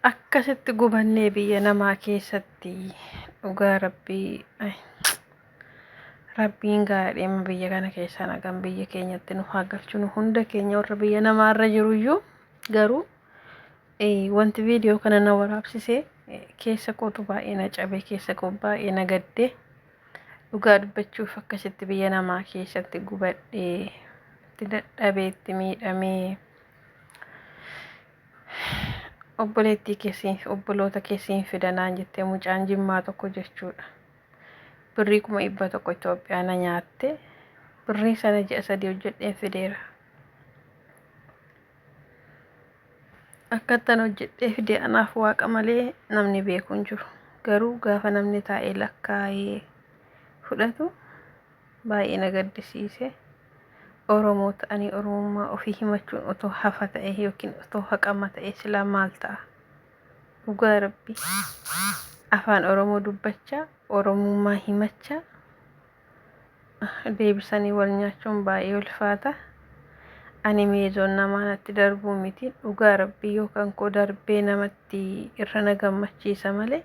akkasitti gubannee biyya namaa keessatti dhugaa rabbiin gaadheema biyya kana keessaa nagaan biyya keenyatti nu haa galchu nu hunda keenya warra biyya namaarra jiruyyuu garuu wanti viidiyoo kana na waraabsisee keessa kootu baay'ee na cabee keessa koo baay'ee na gaddee dhugaa dubbachuuf akkasitti biyya namaa keessatti gubadhee itti dadhabee itti miidhamee obboleettii keessiin obboloota keessiin fidanaan jettee mucaan jimmaa tokko jechuudha. Birrii 100 Itoophiyaa na nyaatte birrii sana ji'a 3 hojjedheen fideera. Akkattan hojjedhee fidee anaaf waaqa malee namni beeku hin jiru. Garuu gaafa namni taa'ee lakkaa'ee fudhatu baay'ee na gaddisiise. Oromoo ta'anii Oromummaa ofii himachuun otoo hafa ta'e yookiin otoo haqama ta'e silaa maal ta'a? Dhugaa rabbi afaan Oromoo dubbachaa Oromummaa himachaa deebisanii wal nyaachuun baay'ee ulfaata. Ani meezoon namaa natti darbuu miti dhugaa rabbi yookaan koo darbee namatti irra na gammachiisa malee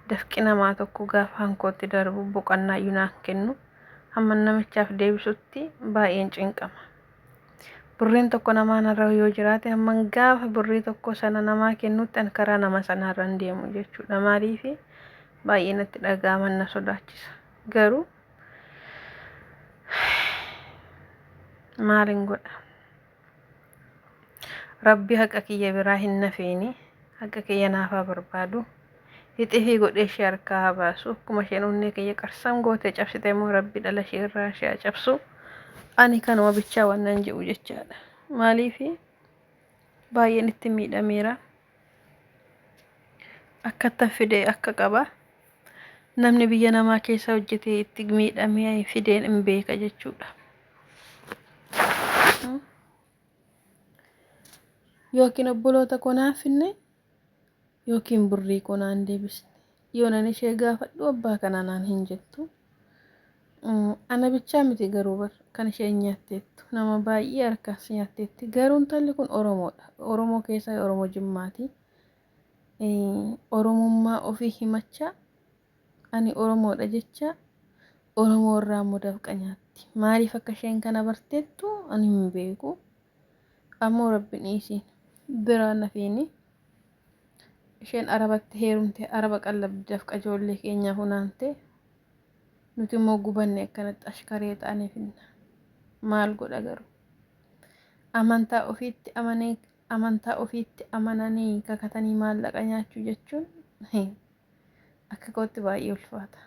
dafqi namaa tokko gaafa hankootti darbu boqonnaa yunaan kennu hamma namichaaf deebisutti baay'een cinqama. Birriin tokko namaan irra yoo jiraate hamma gaafa birrii tokko sana namaa kennutti an karaa nama sanarra hin deemu jechuudha. Maaliif baay'ee natti dhaga'ama na sodaachisa. Garuu maalin godha? Rabbi haqa kiyya biraa hin nafeeni haqa kiyya naafaa barbaadu. Hixifii godhee ishee harkaa haa baasu akkuma isheen onnee kiyya qarsam gootee cabsite immoo rabbi dhala ishee irraa ishee haa cabsu. Ani kanuma bichaa waan nan jedhu jechaadha. Maaliif baay'een itti miidhameera. Akkattan fidee akka qaba namni biyya namaa keessa hojjetee itti miidhamee fideen hin beeka jechuudha. Yookiin obboloota koo naaf finne yookiin birrii koo naan deebisne yoo nan ishee gaafadhu abbaa kana naan hin jettu. Ana bichaa miti garuu bar kan isheen nyaatteettu nama baay'ee harkaas nyaatteetti garuu intalli kun Oromoodha. Oromoo keessaa Oromoo Jimmaati. Oromummaa ofii himachaa ani Oromoodha jecha Oromoo irraa immoo dafqa nyaatti. Maaliif akka isheen kana barteettu ani hin beeku. Ammoo rabbiin isiin biraan nafiini. Isheen Arabatti heerumte Araba qallabdi dafqa ijoollee keenyaaf hunaante nuti immoo gubanne akkanatti ashkaree ta'anii finna. Maal godha garuu? Amantaa ofiitti amananii kakatanii maallaqa nyaachuu jechuun akka kootti baay'ee ulfaata.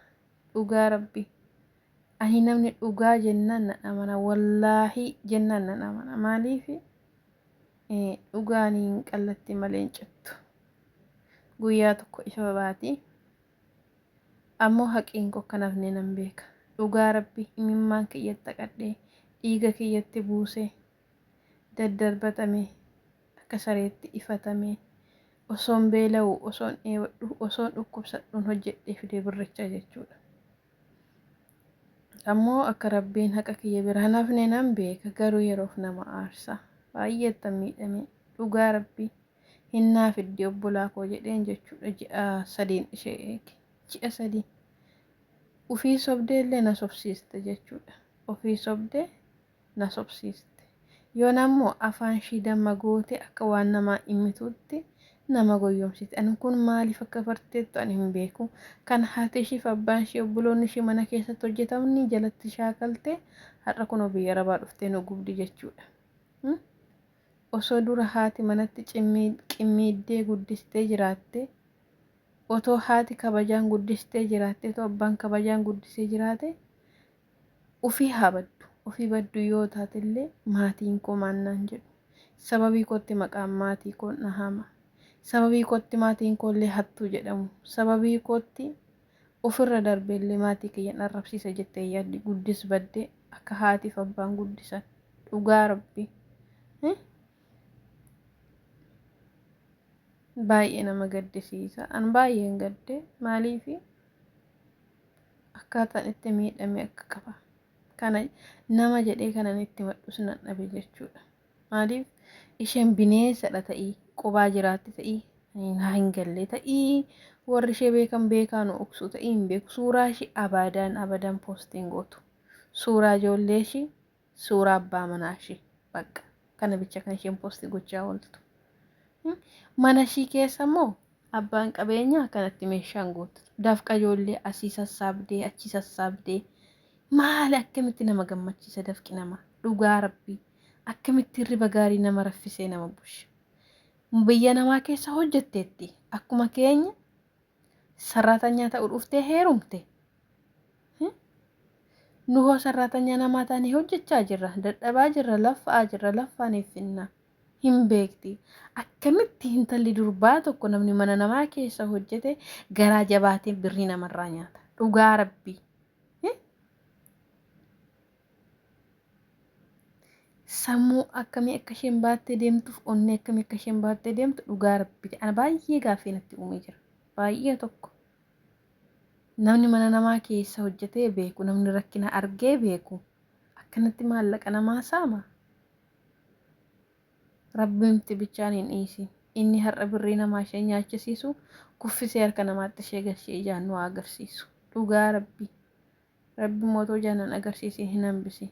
Dhugaa rabbi. Ani namni dhugaa jennaan nan amana wallaahi jennaan nan amana. Maaliif dhugaaniin qallatti malee hin cittu. Guyyaa tokko ifa baati. Ammoo haqiin koo kanaaf nan beeka. Dhugaa rabbi imimmaan kiyyatti qadhee dhiiga kiyyatti buusee daddarbatame akka sareetti ifatame osoon beela'u osoon dheebadhu osoon dhukkubsadhuun hojjedhee fidee birricha jechuudha. Ammoo akka rabbiin haqa kiyya biraa nafne nan beeka garuu yeroof nama aarsa. Baay'ee itti miidhame dhugaa rabbi hinnaa fiddi obbolaa koo jedheen jechuudha. Ji'a 3 ishee eege. Ji'a 3 ofii sobdee illee na sobsiiste jechuudha. Ofii sobdee na sobsiiste. Yoon ammoo afaan ishii damma goote akka waan namaa himmituutti nama goyyomsite. Ani kun maaliif akka barteettu ani hin beeku. Kan haati ishii fi abbaan ishii obboloonni ishii mana keessatti hojjetamni jalatti shaakaltee har'a kun biyya Arabaa dhuftee nu gubdi jechuudha. Osoo dura haati manatti qimmiiddee guddistee jiraatte otoo haati kabajaan guddistee jiraatte otoo abbaan kabajaan guddisee jiraate ofii haa baddu. Ofii baddu yoo taatellee maatiin koo maannaan jedhu. Sababii kootti maqaan maatii koo na hama. Sababii kootti maatiin koo illee hattuu jedhamu. Sababii kootti ofirra darbeellee maatii kiyyan arrabsiisa jettee yaaddi guddis baddee akka haatiif abbaan guddisan. Dhugaa rabbi. Baay'ee nama gaddisiisa. An baay'een gadde maaliif akkaataan itti miidhame akka qaba. Kana nama jedhee kanan itti madhus nan dhabe jechuudha. Maaliif isheen bineensadha ta'ii qubaa jiraatti ta'ii hin galle ta'ii warri ishee beekan uksu ta'ii hin beeku. Suuraa ishee abadan poostiin gootu. Suuraa ijoollee ishee, suuraa abbaa manaa ishee bakka kana bicha kan isheen poostii gochaa ooltu. Mana ishee keessa immoo abbaan qabeenyaa kanatti meeshaan gootu. Dafqa ijoollee asii sassaabdee achi sassaabdee maali akkamitti nama gammachiisa dafqi nama dhugaa rabbii akkamitti hirriba gaarii nama raffisee nama busha. Biyya namaa keessa hojjetteetti akkuma keenya sarraatanya ta'uu dhuftee heerumte. Nu hoo sarraatanya namaa taanee hojjechaa jirra, dadhabaa jirra, laffa'aa jirra, laffaan eeffinna. Hin beekti. Akkamitti intalli durbaa tokko namni mana namaa keessa hojjete garaa jabaatee birrii namarraa nyaata. Dhugaa rabbii. Sammuu akkamii akka isheen baattee deemtuuf onnee akkamii akka isheen baattee deemtu dhugaa rabbii. Ana baay'ee gaaffii natti uumee jira. Baay'ee tokko. Namni mana namaa keessa hojjetee beeku, namni rakkina argee beeku. Akkanatti maallaqa namaa saama. Rabbiimti bichaan hin dhiisi. Inni har'a birrii namaa ishee nyaachisiisu kuffisee harka namaatti ishee galchee ijaan nu agarsiisu. Dhugaa rabbii. Rabbi mootoo jaanan agarsiisee hin hambisiin.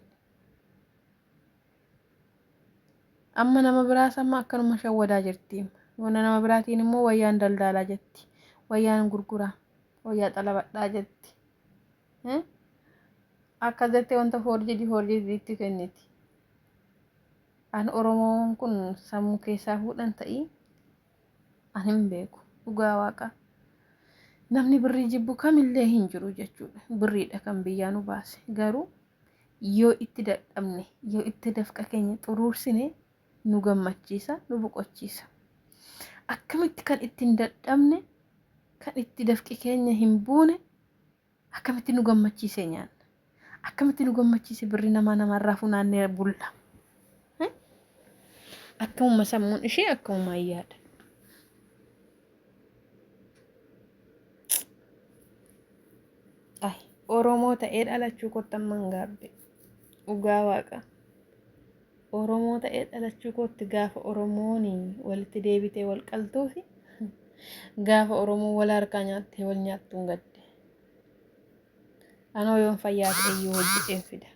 Amma nama biraas amma akkanuma shawwadaa jirti. Wana nama biraatiin immoo wayyaan daldalaa jetti. Wayyaan gurguraa. Wayyaa xalabadhaa jetti. Akka jettee wanta forjiitti kenniti. An Oromoon kun sammuu keessaa fuudhan ta'ii an hin beeku. Dhugaa waaqa. Namni birrii jibbu kamillee hin jiru jechuudha. Birriidha kan biyyaa nu baase. Garuu yoo itti dadhabne, yoo itti dafqa keenya xuruursine nu gammachiisa, nu boqochiisa. Akkamitti kan ittiin dadhabne, kan itti dafqi keenya hin buune, akkamitti nu gammachiise nyaanna. Akkamitti nu gammachiise birri namarraa funaannee bulla. Akkamuma sammuun ishee akkamuma yaada. Oromoo ta'ee dhalachuu kottan mangaabbe. Dhugaa waaqa. Oromoo ta'ee dhalachuu kotti gaafa Oromoon walitti deebitee wal qaltuufi gaafa Oromoo wal harkaa nyaattee wal nyaattuun gadde. Anoo yoon fayyaa ta'e yoo hojjeteen fida.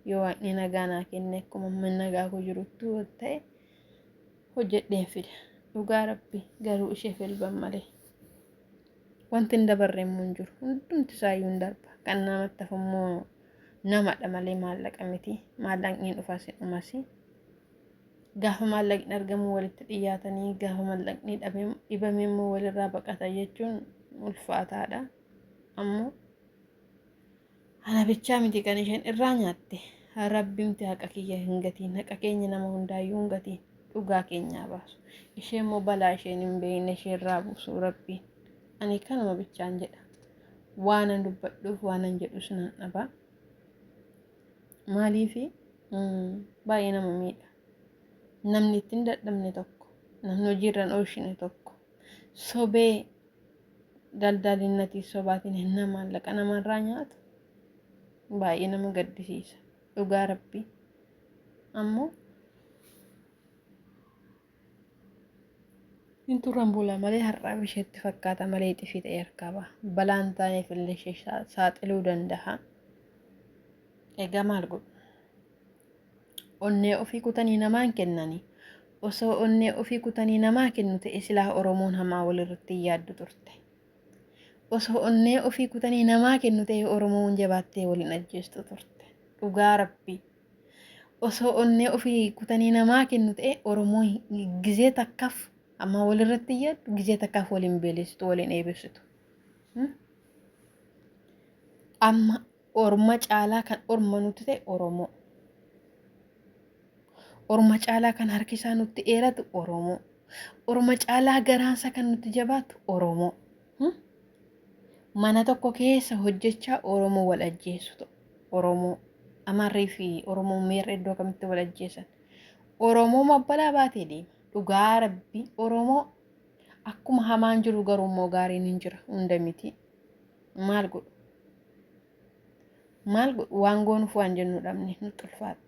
Yoo waaqni nagaa naa kenne akkuma mana nagaa koo jirutti ta'e hojjedheen fida. Dhugaa rabbi garuu ishee filban malee. Wanti hin dabarre immoo hin jiru. Hundumti isaayyuu hin darba. Kan namatti hafu immoo namadha malee maallaqa miti. Maallaqni dhufaas hin dhumasi. Gaafa maallaqni argamu walitti dhiyaatanii gaafa maallaqni dhibame immoo walirraa baqata jechuun ulfaataadha. Ammoo ana bichaa miti kan isheen irraa nyaatte. Rabbimti haqa kiyya hin gatiin. Haqa keenya nama hundaayyuu hin gatiin. Dhugaa keenyaa baasu. Isheen immoo balaa isheen hin beekne isheerraa buusu rabbiin. Ani kanuma bichaan jedha. Waanan dubbadhuuf waanan jedhus nan dhaba. Maaliifi baay'ee nama miidha. Namni ittiin dadhabne tokko, namni hojiirran oolchine tokko, sobee daldalinnati sobaatiin hin maallaqa namarraa nyaatu baay'ee nama gaddisiisa. Dhugaa rabbii. Ammoo inturan bula malee har'aa bisheetti fakkaata malee xifii ta'e harkaa baha. Balaan taaneef illee ishee saaxiluu danda'a. Egaa maal godhu? Onnee ofii kutanii namaan kennanii. Osoo onnee ofii kutanii namaa kennu ta'e silaa Oromoon hamaa walirratti yaaddu turte. Osoo onnee ofii kutanii namaa kennu ta'e Oromoon jabaattee waliin ajjeestu turte. Dhugaa rabbii. Osoo onnee ofii kutanii namaa kennu ta'e Oromoon gizee takkaaf amma walirratti yaaddu gizee takkaaf waliin beelessitu waliin eebbistu. Amma orma caalaa kan orma nuti ta'e Oromoo. Orma caalaa kan harki isaa nutti dheeratu Oromoo. Orma caalaa garaansa kan nutti jabaatu Oromoo. Mana tokko keessa hojjechaa Oromoo wal ajjeesu Oromoo. Amarrii fi Oromoo meerra iddoo kamitti wal ajjeesan. Oromoo mabbalaa baatee deema. Dhugaa rabbii Oromoo akkuma hamaan jiru garuu immoo gaariin hin jira hunda miti. Maal godhu? Waan goonuuf waan jennu dhabne nutti ulfaata.